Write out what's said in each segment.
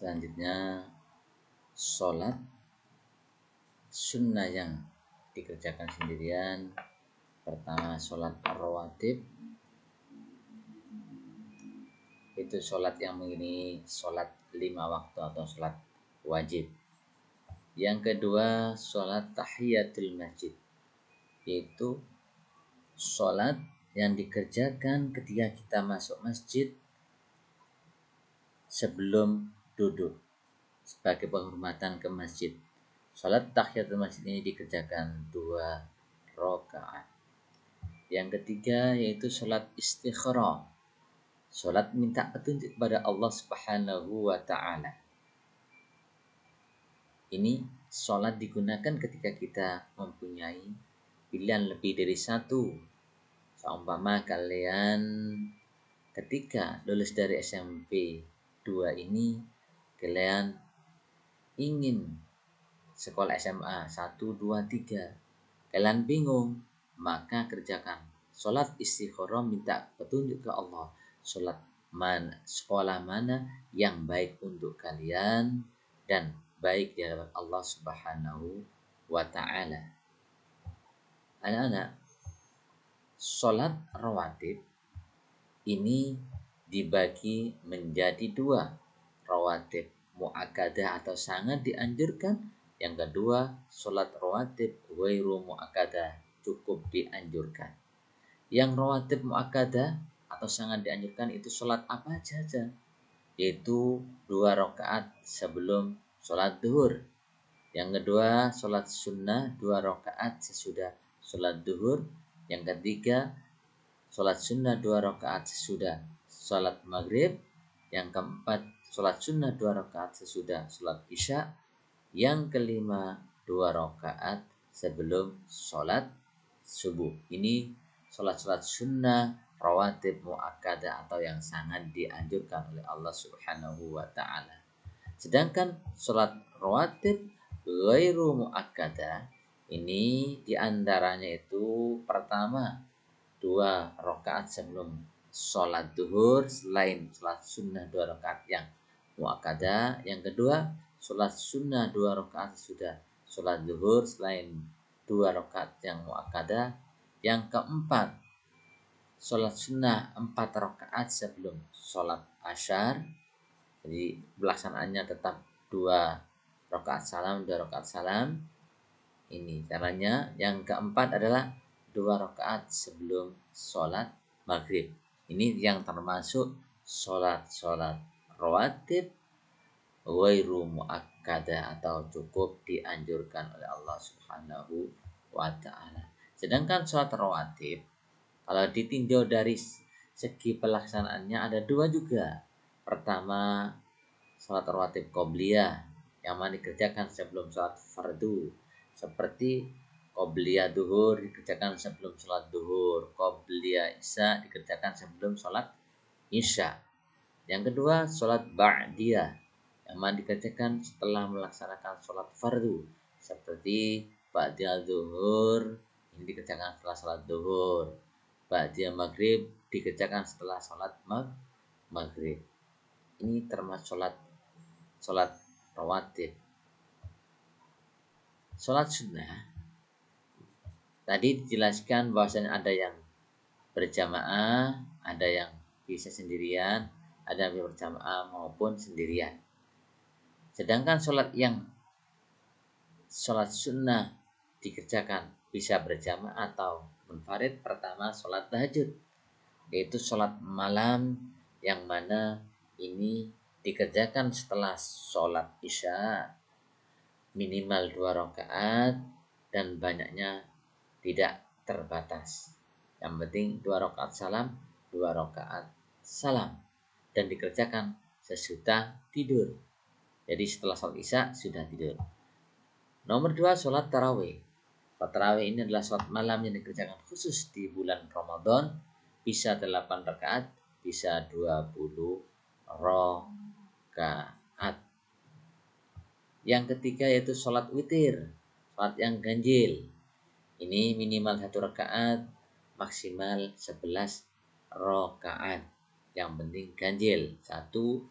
Selanjutnya sholat sunnah yang dikerjakan sendirian. Pertama sholat rawatib, itu sholat yang begini, sholat 5 waktu atau sholat wajib. Yang kedua sholat tahiyatul masjid, yaitu sholat yang dikerjakan ketika kita masuk masjid sebelum duduk sebagai penghormatan ke masjid. Sholat tahiyatul masjid ini dikerjakan 2 rakaat. Yang ketiga yaitu sholat istikharah, sholat minta petunjuk kepada Allah Subhanahu wa Ta'ala. Ini sholat digunakan ketika kita mempunyai pilihan lebih dari satu. Seumpama kalian ketika lulus dari SMP 2 ini, kalian ingin sekolah SMA 1, 2, 3, kalian bingung, maka kerjakan sholat istikharah, minta petunjuk ke Allah. Sholat mana, sekolah mana yang baik untuk kalian dan baik di hadapan Allah Subhanahu wa Ta'ala. Anak-anak, sholat rawatib ini dibagi menjadi 2. Rawatib muakkadah atau sangat dianjurkan. Yang kedua, sholat rawatib ghairu muakkadah, cukup dianjurkan. Yang rawatib muakkadah atau sangat dianjurkan itu sholat apa saja, yaitu 2 rakaat sebelum sholat duhur. Yang kedua, sholat sunnah 2 rakaat sesudah sholat duhur. Yang ketiga, sholat sunnah 2 rakaat sesudah sholat maghrib. Yang keempat, sholat sunnah 2 rakaat sesudah sholat isya. Yang kelima, 2 rakaat sebelum sholat subuh. Ini sholat-sholat sunnah rawatib muakkadah atau yang sangat dianjurkan oleh Allah Subhanahu wa Ta'ala. Sedangkan sholat rawatib ghairu muakkadah ini diantaranya itu pertama 2 rakaat sebelum sholat duhur selain sholat sunnah 2 rakaat yang muakkadah. Yang kedua, sholat sunnah 2 rakaat sudah sholat duhur selain 2 rakaat yang muakkadah. Yang keempat, sholat sunnah 4 rakaat sebelum sholat asyar. Jadi pelaksanaannya tetap 2 rakaat salam, 2 rakaat salam. Ini caranya. Yang keempat adalah 2 rakaat sebelum sholat maghrib. Ini yang termasuk sholat-sholat rawatib ghairu muakkadah atau cukup dianjurkan oleh Allah Subhanahu wa Ta'ala. Sedangkan sholat rawatib kalau ditinjau dari segi pelaksanaannya ada 2 juga. Pertama, sholat rawatib qobliyah yang mana dikerjakan sebelum sholat fardu, seperti qobliyah duhur dikerjakan sebelum sholat duhur, qobliyah isya dikerjakan sebelum sholat isya. Yang kedua, sholat ba'diyah yang mana dikerjakan setelah melaksanakan sholat fardu, seperti ba'diyah duhur ini dikerjakan setelah sholat duhur, ba'diyah maghrib dikerjakan setelah sholat maghrib. Ini termasuk sholat rawatib. Sholat sunnah tadi dijelaskan bahwasanya ada yang berjamaah, ada yang bisa sendirian, ada yang berjamaah maupun sendirian. Sedangkan sholat sunnah dikerjakan bisa berjamaah atau munfarid. Pertama, sholat tahajud, yaitu sholat malam yang mana ini dikerjakan setelah sholat isya, minimal 2 rakaat dan banyaknya tidak terbatas. Yang penting 2 rakaat salam, 2 rakaat salam, dan dikerjakan sesudah tidur. Jadi setelah sholat isya sudah tidur. Nomor 2, sholat tarawih. Sholat tarawih ini adalah sholat malam yang dikerjakan khusus di bulan Ramadan. Bisa 8 rakaat, bisa 20 rakaat. Yang ketiga yaitu sholat witir, sholat yang ganjil. Ini minimal 1 rakaat, maksimal 11 rakaat. Yang penting ganjil 1, 2,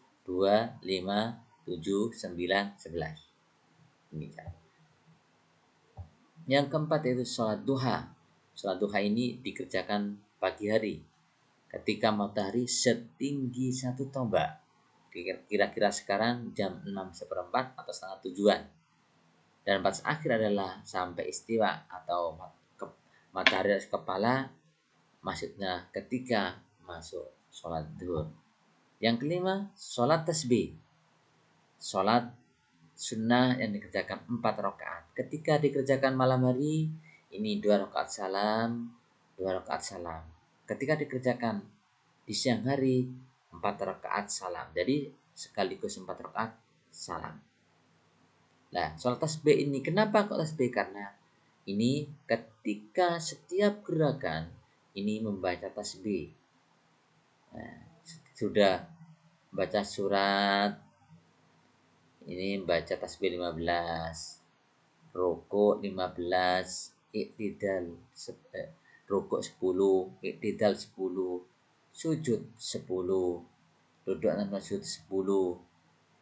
5, 7, 9, 11. Ini cara. Yang keempat yaitu sholat duha. Sholat duha ini dikerjakan pagi hari ketika matahari setinggi 1 tombak. Kira-kira sekarang jam 6:15 atau setengah 7-an. Dan batas akhir adalah sampai istiwa atau matahari atas kepala, maksudnya ketika masuk sholat duhur. Yang kelima, sholat tasbih. Sholat sunnah yang dikerjakan 4 rakaat. Ketika dikerjakan malam hari, ini 2 rakaat salam, 2 rakaat salam. Ketika dikerjakan di siang hari, 4 rakaat salam. Jadi sekaligus 4 rakaat salam. Nah, sholat tasbih ini kenapa kok tasbih? Karena ini ketika setiap gerakan ini membaca tasbih. Nah, sudah baca surat, ini baca tasbih 15, rukuk 15, iktidal rukuk 10, iktidal 10, sujud 10, duduk dan sujud 10,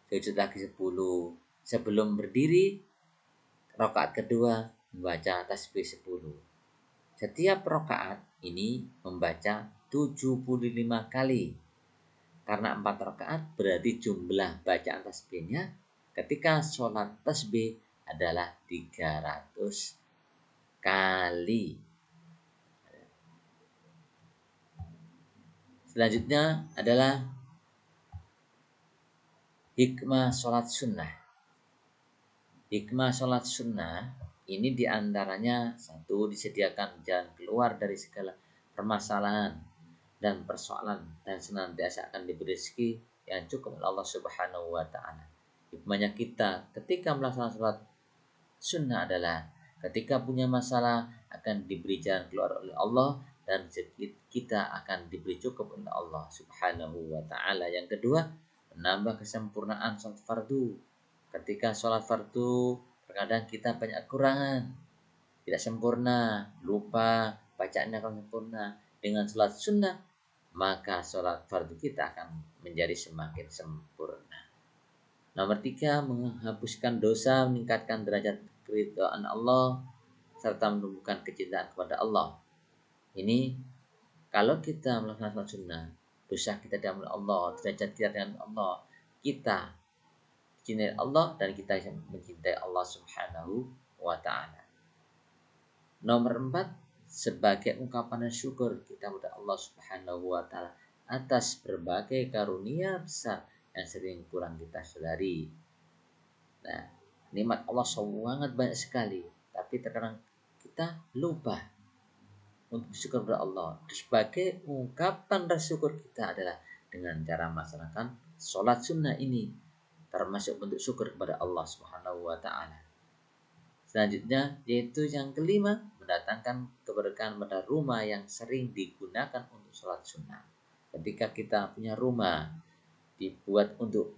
sujud lagi 10. Sebelum berdiri rakaat kedua membaca tasbih 10. Setiap rakaat ini membaca 75 kali. Karena 4 rakaat berarti jumlah bacaan tasbihnya ketika sholat tasbih adalah 300 kali. Selanjutnya adalah hikmah sholat sunnah. Hikmah sholat sunnah ini diantaranya satu, disediakan jalan keluar dari segala permasalahan dan persoalan dan senantiasa akan diberi rezeki yang cukup oleh Allah Subhanahu wa taala. Hikmahnya kita ketika melaksanakan sholat sunnah adalah ketika punya masalah akan diberi jalan keluar oleh Allah dan kita akan diberi cukup oleh Allah Subhanahu wa taala. Yang kedua, menambah kesempurnaan sholat fardu. Ketika sholat fardu terkadang kita banyak kekurangan, tidak sempurna, lupa, bacaannya akan sempurna. Dengan sholat sunnah maka sholat fardu kita akan menjadi semakin sempurna. Nomor 3, menghapuskan dosa, meningkatkan derajat keridhaan Allah, serta menumbuhkan kecintaan kepada Allah. Ini kalau kita melakukan sholat sunnah, dosa kita diampuni Allah, derajat kita dengan Allah, kita mencintai Allah dan kita mencintai Allah Subhanahu wa ta'ala. Nomor 4, sebagai ungkapan syukur kita kepada Allah Subhanahu wa ta'ala atas berbagai karunia besar yang sering kurang kita sadari. Nah, nikmat Allah sangat banyak sekali, tapi terkadang kita lupa untuk bersyukur kepada Allah. Sebagai ungkapan rasa syukur kita adalah dengan cara melaksanakan sholat sunnah ini, termasuk bentuk syukur kepada Allah Subhanahu wa ta'ala. Selanjutnya yaitu yang kelima, mendatangkan keberkahan pada rumah yang sering digunakan untuk sholat sunnah. Ketika kita punya rumah dibuat untuk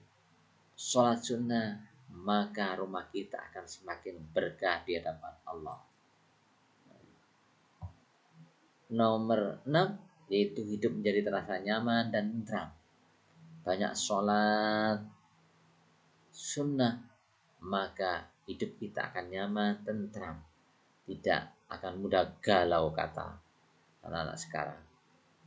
sholat sunnah, maka rumah kita akan semakin berkah di hadapan Allah. Nomor 6 yaitu hidup menjadi terasa nyaman dan tentram. Banyak sholat sunnah maka hidup kita akan nyaman, tentram, tidak akan mudah galau kata anak-anak sekarang.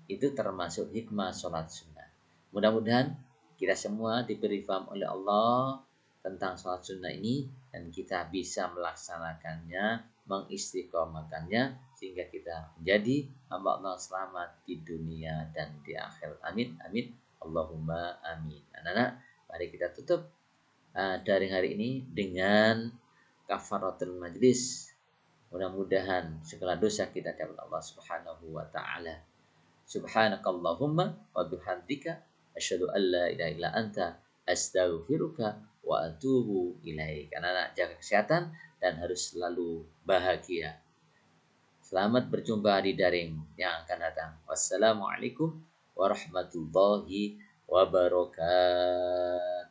Itu termasuk hikmah sholat sunnah. Mudah-mudahan kita semua diberi faham oleh Allah tentang sholat sunnah ini dan kita bisa melaksanakannya, mengistiqomahkannya sehingga kita menjadi hamba Allah selamat di dunia dan di akhir. Amin, amin, Allahumma amin. Anak-anak, mari kita tutup dari hari ini dengan kafaratul majlis. Mudah-mudahan segala dosa kita dapat Allah Subhanahu wa taala. Subhanakallahumma wa bihamdika asyhadu an la ilaha illa anta astaghfiruka wa atubu ilaik. Anak-anak, jaga kesehatan dan harus selalu bahagia. Selamat berjumpa di daring yang akan datang. Wassalamualaikum warahmatullahi wabarakatuh.